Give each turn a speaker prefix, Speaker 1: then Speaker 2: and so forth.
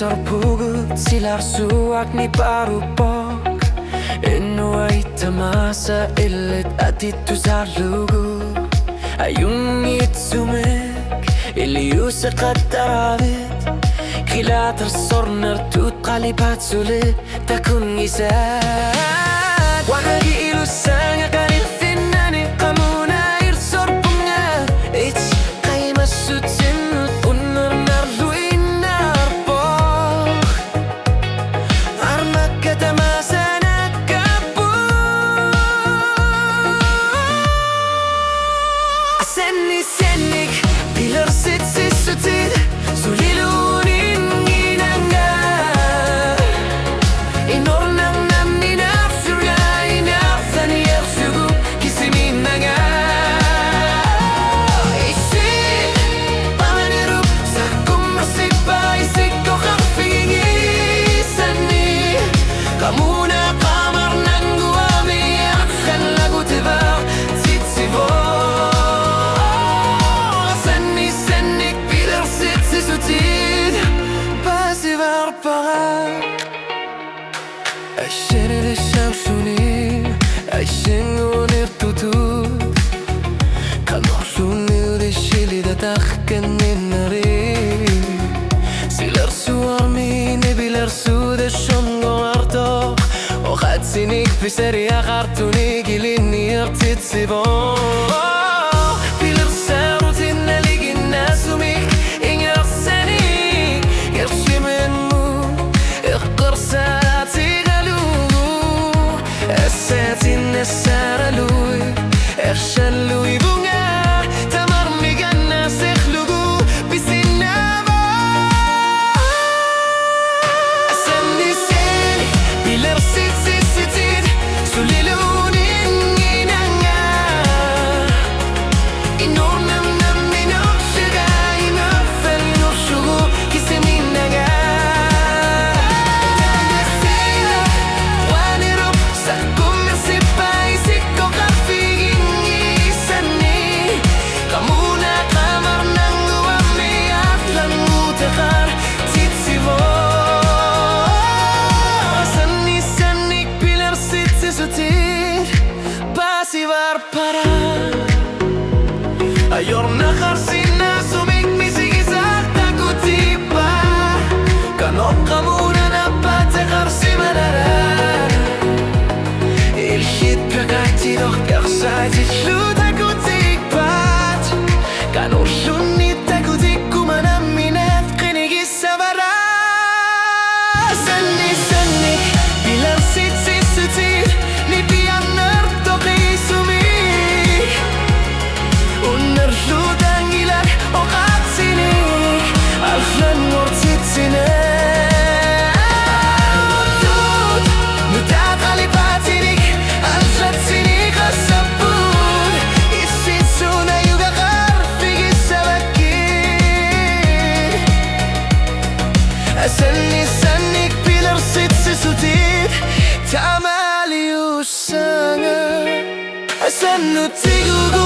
Speaker 1: sarpugut silar suakni parupok Inuay tamasa ilit at itusar lugu Ayun itsumek iliusa katarabit Kilatar sornar tut kalipat sulit takun ngisat Wakagi ilusang akalit finani kamuna irsor punga Ich kay masut sinut unar narluin narpok Armak katamasa nagkapo Aseni senik pilar sit sisutit Sulilunin ginanga Inornang namin afsurga Inaftan yersugu kisimin nga Isip pamanirup sa kumasipa Isik ko kang pingisani Kamuna kamar nang guwami Akan lagu tibaw tsitsibo Asani senik pilar sit sisutit Pasivar para Ayşen şamsuni Ayşen unir tutut Kanorlunir eşili da tahkenin nari Siler su armine biler su de şongo arto O khatsinik piseri akartuni gilini yartitsibon Biler sarutin naligin nasumik Ingar senik Gershimen mu Iqarsati Esetin esaralui Ershalui bunga Tamar migana sekhlugu Bisinava Asani seni Biler sit sit sitit Sulilunin ginanga Inornam nam inorsuga Inafel inorsugu Kisiminaga Para Ayor nahar sinna sumik misigizak takutipa Kanok kamuna napate karsi manarar Ilhit pagati doch persati shlu takutikpat Kanor shunni takutik kumanam minat qinigis sabara Sanni sannik bilar sit sit sitit Ni pianar toqi Asani sanik pilar sit sisutit Tamali usanga Asanu tigugu